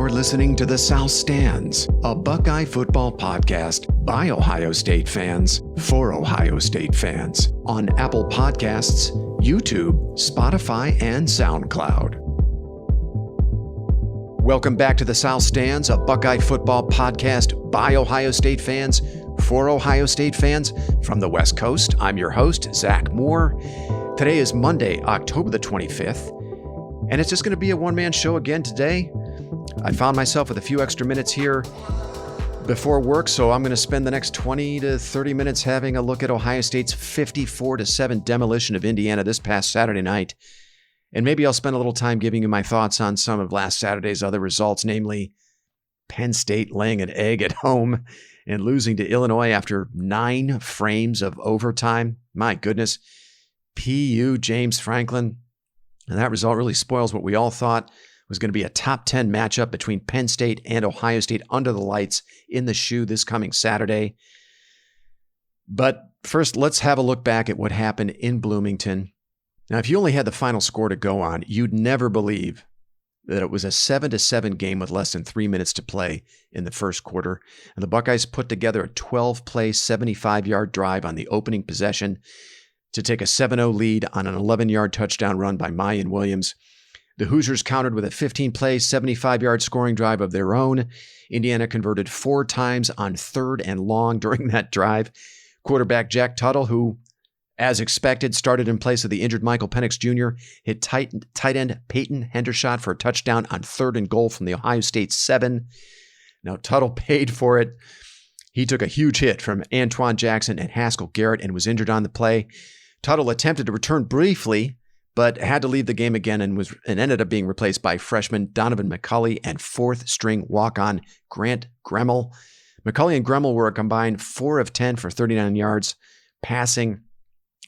You're listening to The South Stands, a Buckeye football podcast by Ohio State fans for Ohio State fans on Apple Podcasts, YouTube, Spotify, and SoundCloud. Welcome back to The South Stands, a Buckeye football podcast by Ohio State fans for Ohio State fans from the West Coast. I'm your host, Zach Moore. Today is Monday, October the 25th, and it's just going to be a one-man show again today. I found myself with a few extra minutes here before work, so I'm going to spend the next 20 to 30 minutes having a look at Ohio State's 54-7 demolition of Indiana this past Saturday night. And maybe I'll spend a little time giving you my thoughts on some of last Saturday's other results, namely Penn State laying an egg at home and losing to Illinois after 9 frames of overtime. My goodness. PU James Franklin. And that result really spoils what we all thought was going to be a top 10 matchup between Penn State and Ohio State under the lights in the shoe this coming Saturday. But first, let's have a look back at what happened in Bloomington. Now, if you only had the final score to go on, you'd never believe that it was a 7-7 game with less than 3 minutes to play in the first quarter. And the Buckeyes put together a 12-play, 75-yard drive on the opening possession to take a 7-0 lead on an 11-yard touchdown run by Mayan Williams. The Hoosiers countered with a 15-play, 75-yard scoring drive of their own. Indiana converted 4 times on 3rd and long during that drive. Quarterback Jack Tuttle, who, as expected, started in place of the injured Michael Penix Jr., hit tight end Peyton Hendershot for a touchdown on 3rd and goal from the Ohio State 7. Now, Tuttle paid for it. He took a huge hit from Antoine Jackson and Haskell Garrett and was injured on the play. Tuttle attempted to return briefly, but had to leave the game again and ended up being replaced by freshman Donovan McCulley and 4th-string walk-on Grant Gremmel. McCulley and Gremmel were a combined 4 of 10 for 39 yards passing.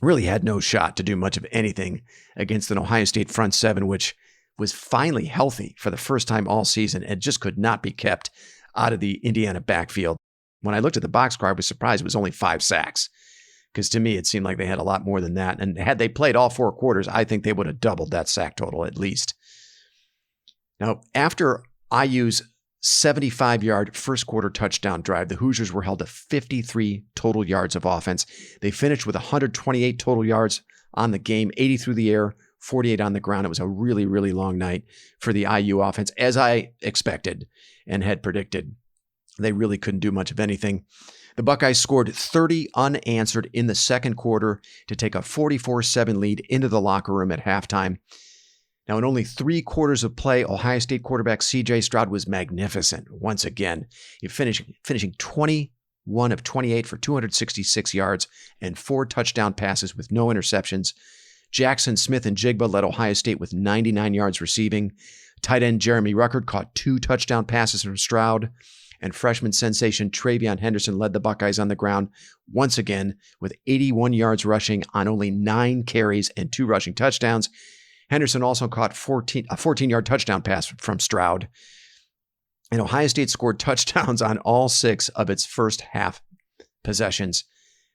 Really had no shot to do much of anything against an Ohio State front 7, which was finally healthy for the first time all season and just could not be kept out of the Indiana backfield. When I looked at the box score, I was surprised it was only 5 sacks. Because to me, it seemed like they had a lot more than that. And had they played all 4 quarters, I think they would have doubled that sack total at least. Now, after IU's 75-yard first quarter touchdown drive, the Hoosiers were held to 53 total yards of offense. They finished with 128 total yards on the game, 80 through the air, 48 on the ground. It was a really, really long night for the IU offense, as I expected and had predicted. They really couldn't do much of anything. The Buckeyes scored 30 unanswered in the second quarter to take a 44-7 lead into the locker room at halftime. Now, in only 3 quarters of play, Ohio State quarterback C.J. Stroud was magnificent once again. He finishing 21 of 28 for 266 yards and 4 touchdown passes with no interceptions. Jackson, Smith, and Jigba led Ohio State with 99 yards receiving. Tight end Jeremy Ruckert caught 2 touchdown passes from Stroud. And freshman sensation Travion Henderson led the Buckeyes on the ground once again with 81 yards rushing on only 9 carries and 2 rushing touchdowns. Henderson also caught a 14-yard touchdown pass from Stroud. And Ohio State scored touchdowns on all 6 of its first half possessions.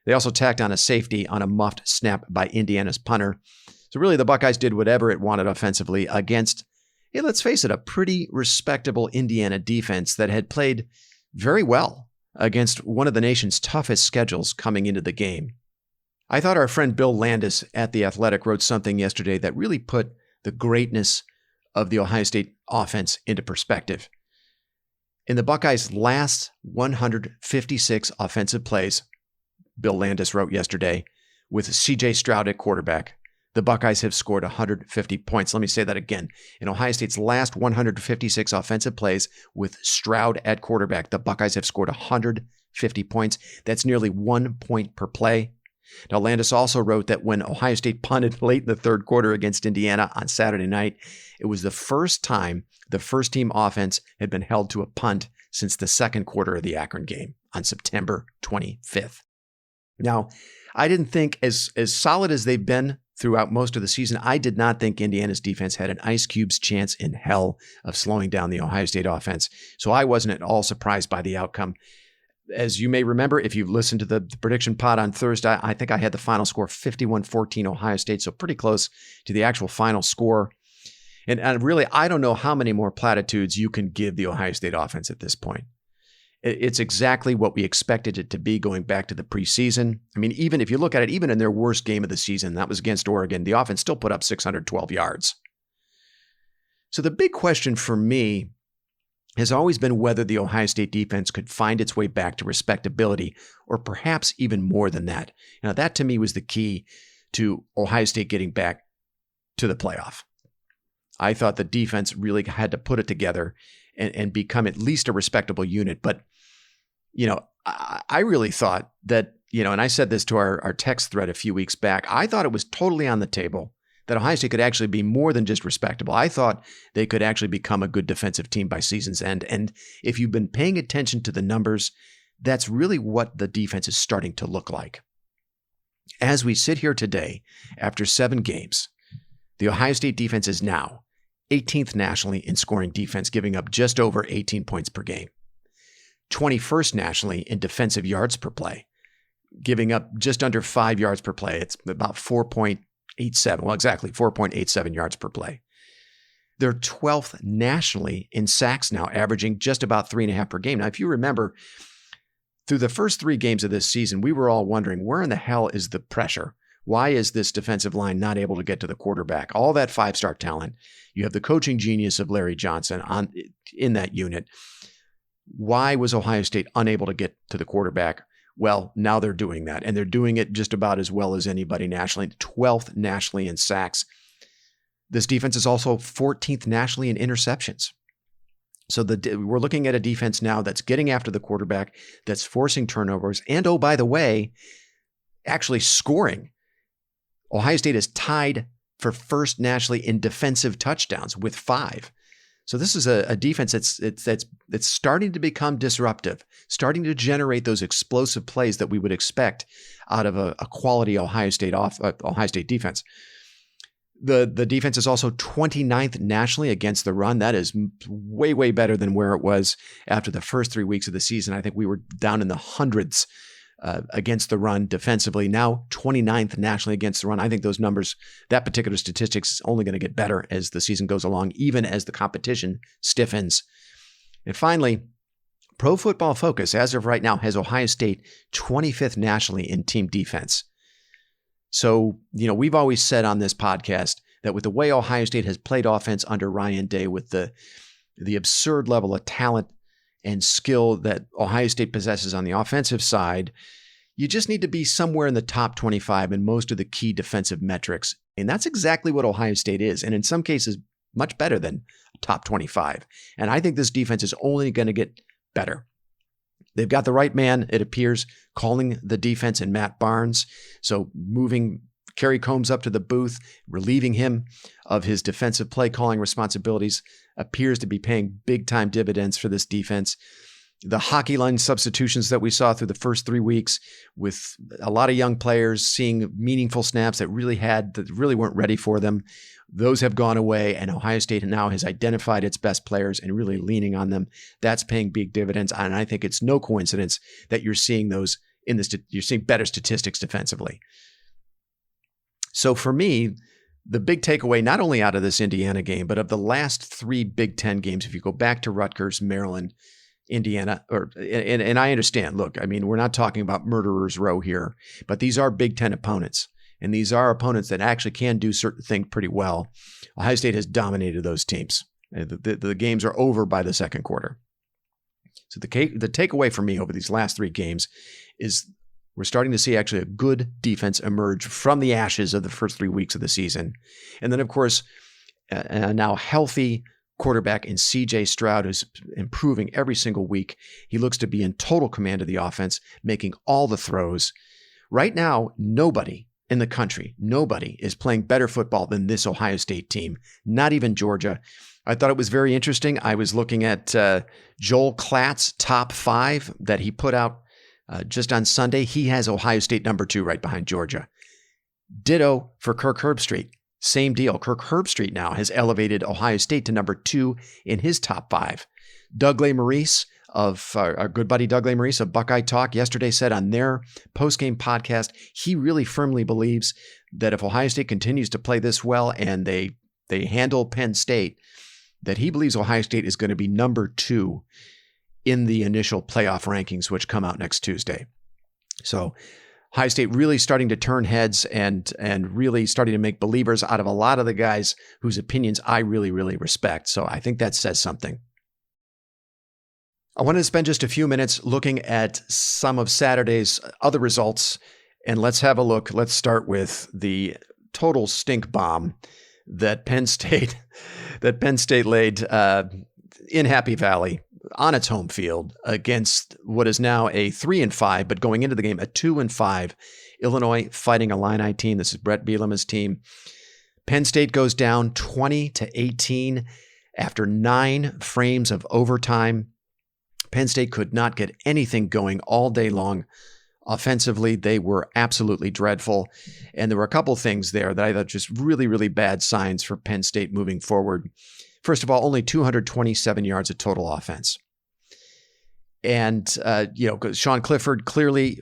They also tacked on a safety on a muffed snap by Indiana's punter. So really the Buckeyes did whatever it wanted offensively against, let's face it, a pretty respectable Indiana defense that had played very well against one of the nation's toughest schedules coming into the game. I thought our friend Bill Landis at The Athletic wrote something yesterday that really put the greatness of the Ohio State offense into perspective. In the Buckeyes' last 156 offensive plays, Bill Landis wrote yesterday, with C.J. Stroud at quarterback, the Buckeyes have scored 150 points. Let me say that again. In Ohio State's last 156 offensive plays with Stroud at quarterback, the Buckeyes have scored 150 points. That's nearly 1 point per play. Now, Landis also wrote that when Ohio State punted late in the third quarter against Indiana on Saturday night, it was the first time the first-team offense had been held to a punt since the second quarter of the Akron game on September 25th. Now, I didn't think, as solid as they've been throughout most of the season, I did not think Indiana's defense had an ice cube's chance in hell of slowing down the Ohio State offense. So I wasn't at all surprised by the outcome. As you may remember, if you've listened to the prediction pod on Thursday, I think I had the final score 51-14 Ohio State, so pretty close to the actual final score. And really, I don't know how many more platitudes you can give the Ohio State offense at this point. It's exactly what we expected it to be going back to the preseason. I mean, even if you look at it, even in their worst game of the season, that was against Oregon, the offense still put up 612 yards. So the big question for me has always been whether the Ohio State defense could find its way back to respectability, or perhaps even more than that. Now, that to me was the key to Ohio State getting back to the playoff. I thought the defense really had to put it together and become at least a respectable unit. But, I really thought that, and I said this to our text thread a few weeks back, I thought it was totally on the table that Ohio State could actually be more than just respectable. I thought they could actually become a good defensive team by season's end. And if you've been paying attention to the numbers, that's really what the defense is starting to look like. As we sit here today, after 7 games, the Ohio State defense is now 18th nationally in scoring defense, giving up just over 18 points per game. 21st nationally in defensive yards per play, giving up just under 5 yards per play. It's about 4.87. Well, exactly 4.87 yards per play. They're 12th nationally in sacks now, averaging just about 3.5 per game. Now, if you remember, through the first 3 games of this season, we were all wondering, where in the hell is the pressure? Why is this defensive line not able to get to the quarterback? All that 5-star talent. You have the coaching genius of Larry Johnson in that unit. Why was Ohio State unable to get to the quarterback? Well, now they're doing that, and they're doing it just about as well as anybody nationally. 12th nationally in sacks. This defense is also 14th nationally in interceptions. So we're looking at a defense now that's getting after the quarterback, that's forcing turnovers, and oh, by the way, actually scoring. Ohio State is tied for first nationally in defensive touchdowns with 5. So this is a defense that's starting to become disruptive, starting to generate those explosive plays that we would expect out of a quality Ohio State defense. The defense is also 29th nationally against the run. That is way, way better than where it was after the first 3 weeks of the season. I think we were down in the hundreds against the run defensively. Now 29th nationally against the run. I think those numbers, that particular statistics, is only going to get better as the season goes along, even as the competition stiffens. And finally, Pro Football Focus, as of right now, has Ohio State 25th nationally in team defense. So, we've always said on this podcast that with the way Ohio State has played offense under Ryan Day, with the absurd level of talent and skill that Ohio State possesses on the offensive side, you just need to be somewhere in the top 25 in most of the key defensive metrics. And that's exactly what Ohio State is. And in some cases, much better than top 25. And I think this defense is only going to get better. They've got the right man, it appears, calling the defense in Matt Barnes. So moving Kerry Combs up to the booth, relieving him of his defensive play calling responsibilities, appears to be paying big-time dividends for this defense. The hockey line substitutions that we saw through the first 3 weeks, with a lot of young players seeing meaningful snaps that really weren't ready for them, those have gone away, and Ohio State now has identified its best players and really leaning on them. That's paying big dividends, and I think it's no coincidence that you're seeing those you're seeing better statistics defensively. So for me, the big takeaway, not only out of this Indiana game, but of the last 3 Big Ten games, if you go back to Rutgers, Maryland, Indiana, and I understand, look, I mean, we're not talking about murderer's row here, but these are Big Ten opponents, and these are opponents that actually can do certain things pretty well. Ohio State has dominated those teams. The games are over by the second quarter. So the takeaway for me over these last 3 games is we're starting to see actually a good defense emerge from the ashes of the first 3 weeks of the season. And then, of course, a now healthy quarterback in C.J. Stroud, who's improving every single week. He looks to be in total command of the offense, making all the throws. Right now, nobody in the country, nobody is playing better football than this Ohio State team, not even Georgia. I thought it was very interesting. I was looking at Joel Klatt's top 5 that he put out just on Sunday. He has Ohio State number 2 right behind Georgia. Ditto for Kirk Herbstreit. Same deal. Kirk Herbstreit now has elevated Ohio State to number 2 in his top 5. Doug Lesmerises of our good buddy Doug Lesmerises of Buckeye Talk yesterday said on their postgame podcast, he really firmly believes that if Ohio State continues to play this well and they they handle Penn State, that he believes Ohio State is going to be number 2 in the initial playoff rankings, which come out next Tuesday. So Ohio State really starting to turn heads and really starting to make believers out of a lot of the guys whose opinions I really, really respect. So I think that says something. I wanted to spend just a few minutes looking at some of Saturday's other results, and let's have a look. Let's start with the total stink bomb that Penn State laid in Happy Valley on its home field against what is now a 3-5, but going into the game a 2-5 Illinois Fighting Illini team. This is Brett Bielema's team. Penn State goes down 20-18 after 9 frames of overtime. Penn State could not get anything going all day long. Offensively, they were absolutely dreadful. And there were a couple things there that I thought just really, really bad signs for Penn State moving forward. First of all, only 227 yards of total offense. And, Sean Clifford clearly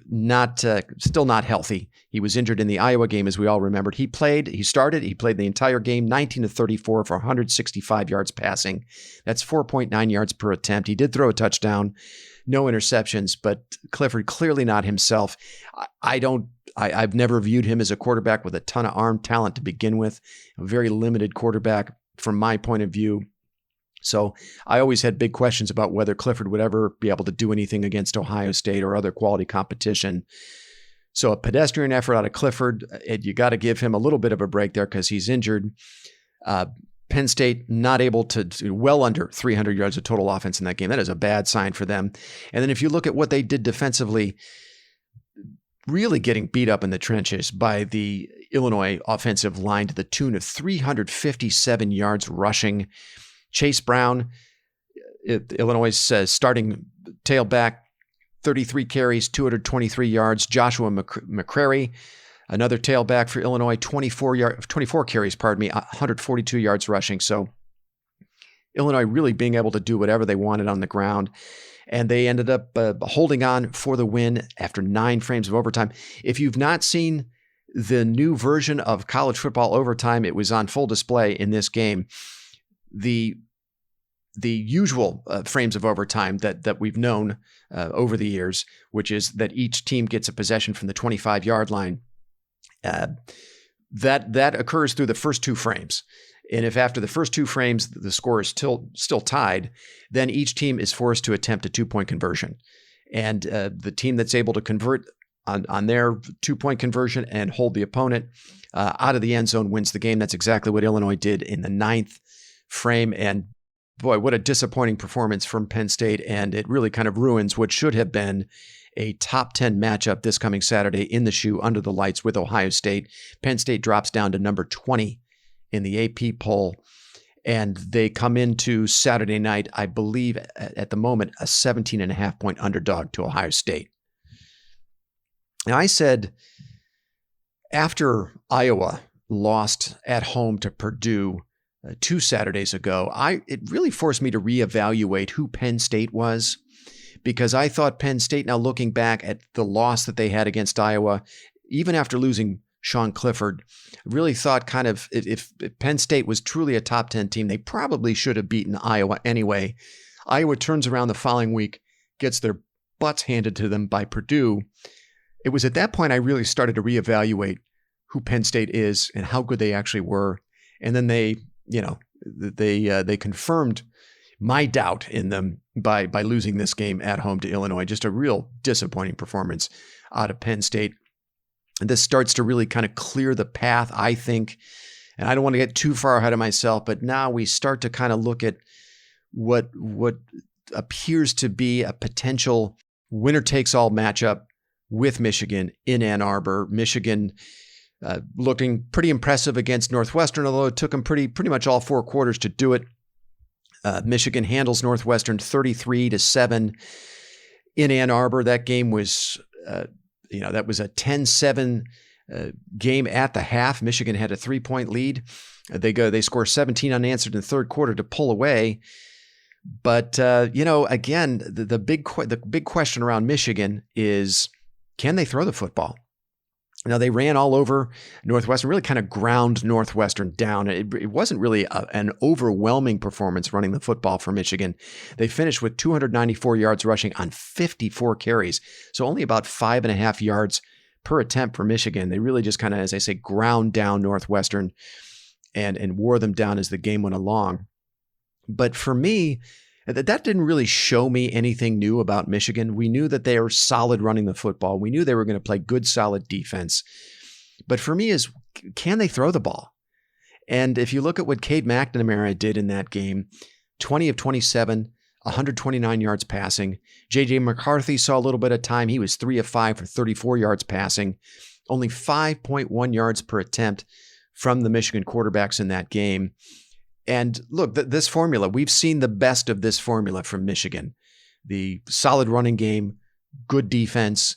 still not healthy. He was injured in the Iowa game, as we all remembered. He played the entire game, 19-34 for 165 yards passing. That's 4.9 yards per attempt. He did throw a touchdown, no interceptions, but Clifford clearly not himself. I've never viewed him as a quarterback with a ton of arm talent to begin with, a very limited quarterback from my point of view. So I always had big questions about whether Clifford would ever be able to do anything against Ohio State or other quality competition. So a pedestrian effort out of Clifford. You got to give him a little bit of a break there because he's injured. Penn State not able to do well under 300 yards of total offense in that game. That is a bad sign for them. And then if you look at what they did defensively, really getting beat up in the trenches by the Illinois offensive line to the tune of 357 yards rushing. Chase Brown, Illinois' starting tailback, 33 carries, 223 yards. Joshua McCrary, another tailback for Illinois, 24 carries, 142 yards rushing. So Illinois really being able to do whatever they wanted on the ground. And they ended up holding on for the win after 9 frames of overtime. If you've not seen the new version of college football overtime, it was on full display in this game. The usual frames of overtime that we've known over the years, which is that each team gets a possession from the 25-yard line, that occurs through the first 2 frames. And if after the first 2 frames the score is still tied, then each team is forced to attempt a 2-point conversion. And the team that's able to convert on their 2-point conversion and hold the opponent out of the end zone wins the game. That's exactly what Illinois did in the 9th frame. And boy, what a disappointing performance from Penn State. And it really kind of ruins what should have been a top 10 matchup this coming Saturday in the shoe under the lights with Ohio State. Penn State drops down to number 20 in the AP poll. And they come into Saturday night, I believe at the moment, a 17.5-point underdog to Ohio State. Now, I said after Iowa lost at home to Purdue 2 Saturdays ago, it really forced me to reevaluate who Penn State was, because I thought Penn State, now looking back at the loss that they had against Iowa, even after losing Sean Clifford, really thought kind of if Penn State was truly a top 10 team, they probably should have beaten Iowa anyway. Iowa turns around the following week, gets their butts handed to them by Purdue. It was at that point I really started to reevaluate who Penn State is and how good they actually were. And then they confirmed my doubt in them by losing this game at home to Illinois. Just a real disappointing performance out of Penn State. And this starts to really kind of clear the path, I think. And I don't want to get too far ahead of myself, but now we start to kind of look at what appears to be a potential winner-takes-all matchup with Michigan in Ann Arbor. Michigan looking pretty impressive against Northwestern, although it took them pretty much all 4 quarters to do it. Michigan handles Northwestern 33-7 in Ann Arbor. That game was, that was a 10-7 game at the half. Michigan had a 3-point lead. They score 17 unanswered in the third quarter to pull away. But again, the big question around Michigan is, can they throw the football? Now, they ran all over Northwestern, really kind of ground Northwestern down. It wasn't really an overwhelming performance running the football for Michigan. They finished with 294 yards rushing on 54 carries, so only about 5.5 yards per attempt for Michigan. They really just kind of, as I say, ground down Northwestern and wore them down as the game went along. But for me, that didn't really show me anything new about Michigan. We knew that they were solid running the football. We knew they were going to play good, solid defense. But for me is, can they throw the ball? And if you look at what Cade McNamara did in that game, 20 of 27, 129 yards passing. J.J. McCarthy saw a little bit of time. He was 3 of 5 for 34 yards passing. Only 5.1 yards per attempt from the Michigan quarterbacks in that game. And look, this formula, we've seen the best of this formula from Michigan. The solid running game, good defense,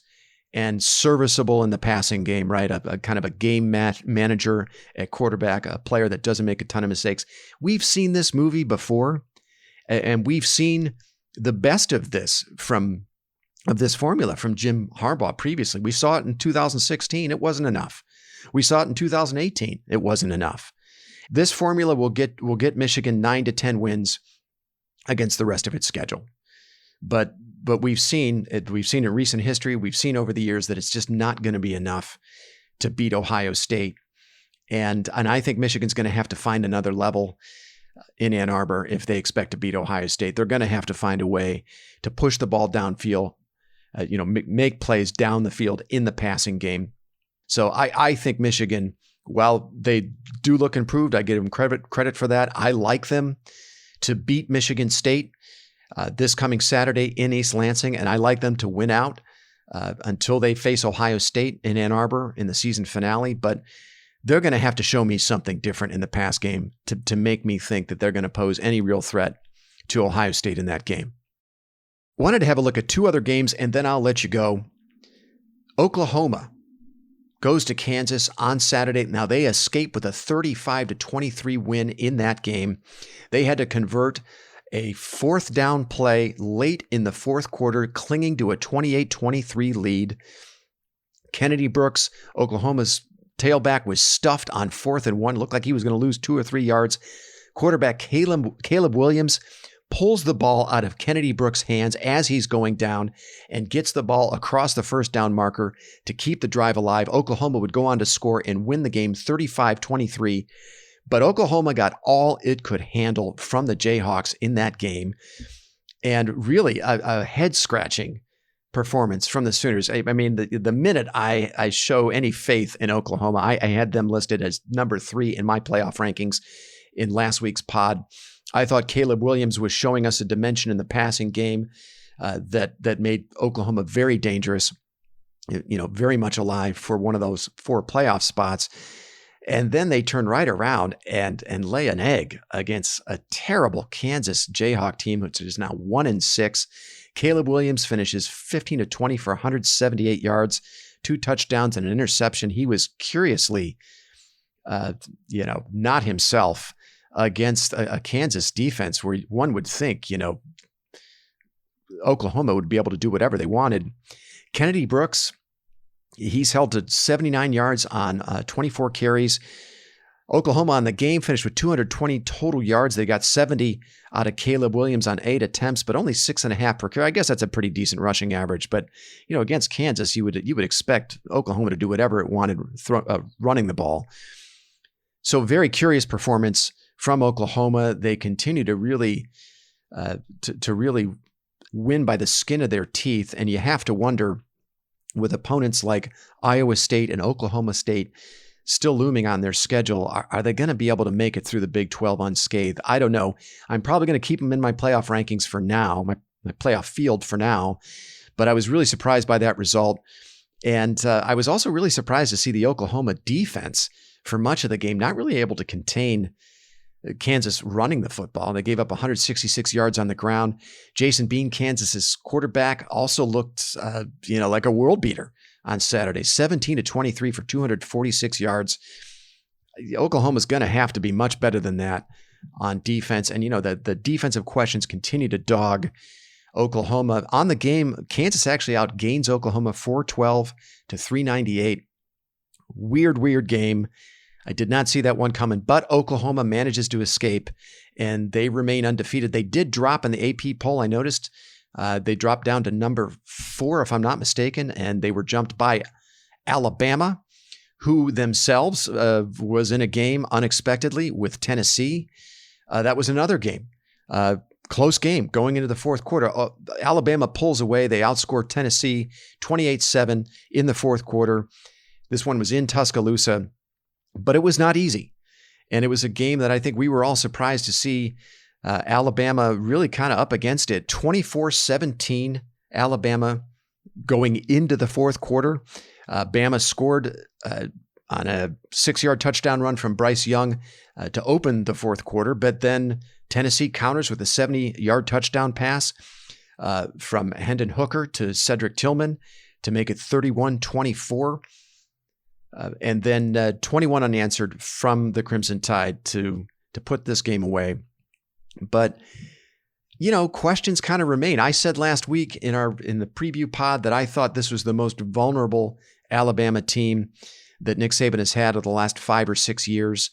and serviceable in the passing game, right? A kind of a game manager at quarterback, a player that doesn't make a ton of mistakes. We've seen this movie before, and we've seen the best of this formula from Jim Harbaugh previously. We saw it in 2016. It wasn't enough. We saw it in 2018. It wasn't enough. This formula will get Michigan 9 to 10 wins against the rest of its schedule. But we've seen in recent history, we've seen over the years that it's just not going to be enough to beat Ohio State. And I think Michigan's going to have to find another level in Ann Arbor if they expect to beat Ohio State. They're going to have to find a way to push the ball downfield, make plays down the field in the passing game. So I think Michigan, while they do look improved, I give them credit for that. I like them to beat Michigan State this coming Saturday in East Lansing, and I like them to win out until they face Ohio State in Ann Arbor in the season finale. But they're going to have to show me something different in the pass game to make me think that they're going to pose any real threat to Ohio State in that game. Wanted to have a look at two other games, and then I'll let you go. Oklahoma goes to Kansas on Saturday. Now, they escape with a 35-23 win in that game. They had to convert a fourth down play late in the fourth quarter, clinging to a 28-23 lead. Kennedy Brooks, Oklahoma's tailback, was stuffed on 4th and 1. Looked like he was going to lose 2 or 3 yards. Quarterback Caleb Williams pulls the ball out of Kennedy Brooks' hands as he's going down and gets the ball across the first down marker to keep the drive alive. Oklahoma would go on to score and win the game 35-23. But Oklahoma got all it could handle from the Jayhawks in that game. And really a head-scratching performance from the Sooners. I mean, the minute I show any faith in Oklahoma, I had them listed as number 3 in my playoff rankings in last week's pod. I thought Caleb Williams was showing us a dimension in the passing game that made Oklahoma very dangerous, very much alive for one of those 4 playoff spots. And then they turn right around and lay an egg against a terrible Kansas Jayhawk team, which is now 1-6. Caleb Williams finishes 15-20 for 178 yards, 2 touchdowns and an interception. He was curiously, not himself against a Kansas defense where one would think, Oklahoma would be able to do whatever they wanted. Kennedy Brooks, he's held to 79 yards on 24 carries. Oklahoma on the game finished with 220 total yards. They got 70 out of Caleb Williams on 8 attempts, but only 6.5 per carry. I guess that's a pretty decent rushing average. But against Kansas, you would expect Oklahoma to do whatever it wanted running the ball. So very curious performance from Oklahoma. They continue to really really win by the skin of their teeth, and you have to wonder, with opponents like Iowa State and Oklahoma State still looming on their schedule, are they going to be able to make it through the Big 12 unscathed? I don't know. I'm probably going to keep them in my playoff rankings for now, my playoff field for now, but I was really surprised by that result. And I was also really surprised to see the Oklahoma defense for much of the game not really able to contain Kansas running the football. They gave up 166 yards on the ground. Jason Bean, Kansas's quarterback, also looked, like a world beater on Saturday. 17-23 for 246 yards. Oklahoma's going to have to be much better than that on defense. And, the defensive questions continue to dog Oklahoma. On the game, Kansas actually outgains Oklahoma 412 to 398. Weird game. I did not see that one coming, but Oklahoma manages to escape, and they remain undefeated. They did drop in the AP poll, I noticed. They dropped down to number 4, if I'm not mistaken, and they were jumped by Alabama, who themselves was in a game unexpectedly with Tennessee. That was another game. Close game going into the fourth quarter. Alabama pulls away. They outscored Tennessee 28-7 in the fourth quarter. This one was in Tuscaloosa, but it was not easy. And it was a game that I think we were all surprised to see Alabama really kind of up against it. 24-17 Alabama going into the fourth quarter. Bama scored on a 6-yard touchdown run from Bryce Young to open the fourth quarter, but then Tennessee counters with a 70-yard touchdown pass from Hendon Hooker to Cedric Tillman to make it 31-24. And then 21 unanswered from the Crimson Tide to put this game away. But, questions kind of remain. I said last week in the preview pod that I thought this was the most vulnerable Alabama team that Nick Saban has had over the last 5 or 6 years.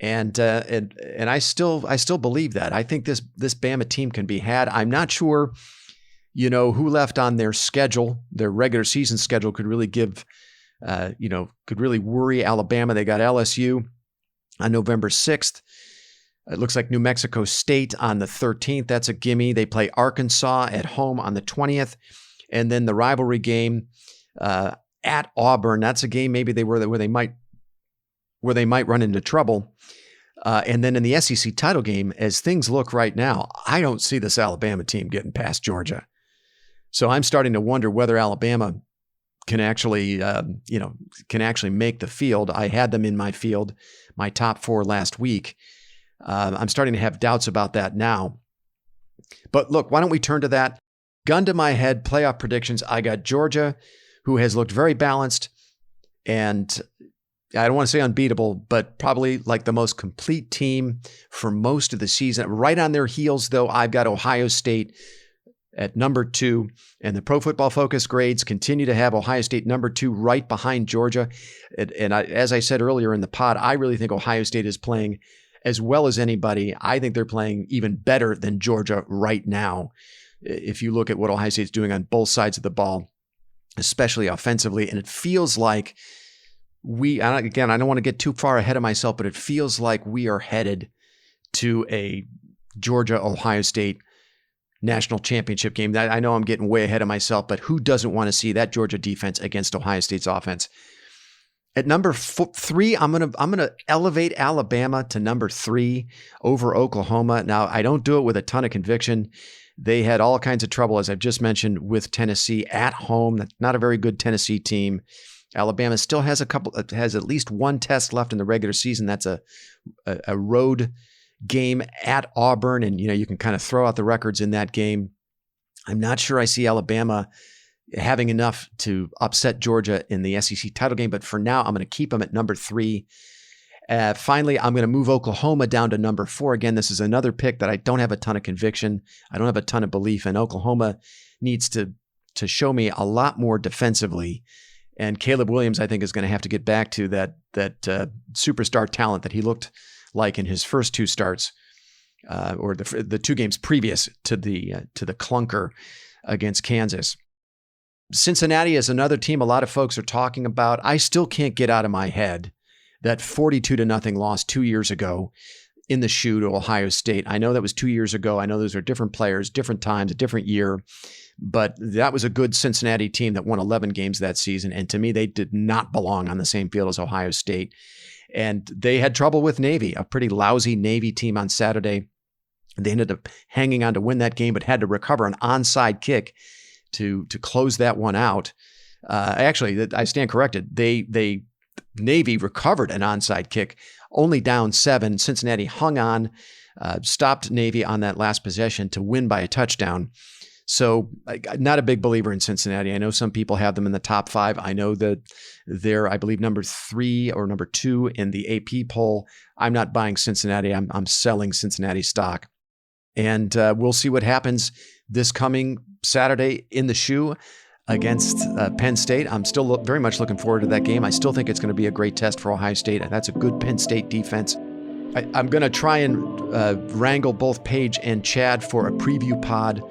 And I still believe that. I think this Bama team can be had. I'm not sure, who left on their schedule. Their regular season schedule could really could really worry Alabama. They got LSU on November 6th. It looks like New Mexico State on the 13th. That's a gimme. They play Arkansas at home on the 20th. And then the rivalry game at Auburn. That's a game maybe where they might run into trouble. And then in the SEC title game, as things look right now, I don't see this Alabama team getting past Georgia. So I'm starting to wonder whether Alabama can actually make the field. I had them in my field, my top 4 last week. I'm starting to have doubts about that now. But look, why don't we turn to that? Gun to my head, playoff predictions. I got Georgia, who has looked very balanced, and I don't want to say unbeatable, but probably like the most complete team for most of the season. Right on their heels, though, I've got Ohio State at number 2, and the Pro Football Focus grades continue to have Ohio State number 2 right behind Georgia. And as I said earlier in the pod, I really think Ohio State is playing as well as anybody. I think they're playing even better than Georgia right now. If you look at what Ohio State's doing on both sides of the ball, especially offensively, and it feels like I don't want to get too far ahead of myself, but it feels like we are headed to a Georgia-Ohio State national championship game. I know I'm getting way ahead of myself, but who doesn't want to see that Georgia defense against Ohio State's offense? At number 3, I'm gonna elevate Alabama to number 3 over Oklahoma. Now, I don't do it with a ton of conviction. They had all kinds of trouble, as I've just mentioned, with Tennessee at home. That's not a very good Tennessee team. Alabama still has at least one test left in the regular season. That's a road game at Auburn, and you can kind of throw out the records in that game. I'm not sure I see Alabama having enough to upset Georgia in the SEC title game, but for now, I'm going to keep them at number 3. Finally, I'm going to move Oklahoma down to number 4. Again, this is another pick that I don't have a ton of conviction. I don't have a ton of belief in. Oklahoma needs to show me a lot more defensively. And Caleb Williams, I think, is going to have to get back to that superstar talent that he looked like in his first 2 starts, or the 2 games previous to the clunker against Kansas. Cincinnati is another team a lot of folks are talking about. I still can't get out of my head that 42-0 loss 2 years ago in the shoe to Ohio State. I know that was 2 years ago. I know those are different players, different times, a different year. But that was a good Cincinnati team that won 11 games that season. And to me, they did not belong on the same field as Ohio State. And they had trouble with Navy, a pretty lousy Navy team on Saturday. They ended up hanging on to win that game, but had to recover an onside kick to close that one out. Actually, I stand corrected. Navy recovered an onside kick, only down 7. Cincinnati hung on, stopped Navy on that last possession to win by a touchdown. So not a big believer in Cincinnati. I know some people have them in the top 5. I know that they're, I believe, number 3 or number 2 in the AP poll. I'm not buying Cincinnati. I'm selling Cincinnati stock. And we'll see what happens this coming Saturday in the shoe against Penn State. I'm still very much looking forward to that game. I still think it's going to be a great test for Ohio State. That's a good Penn State defense. I'm going to try and wrangle both Paige and Chad for a preview pod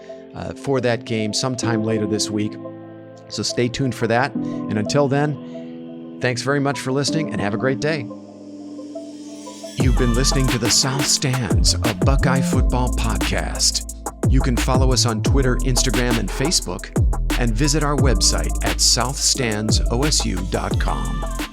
for that game sometime later this week. So stay tuned for that. And until then, thanks very much for listening and have a great day. You've been listening to the South Stands, a Buckeye football podcast. You can follow us on Twitter, Instagram, and Facebook, and visit our website at southstandsosu.com.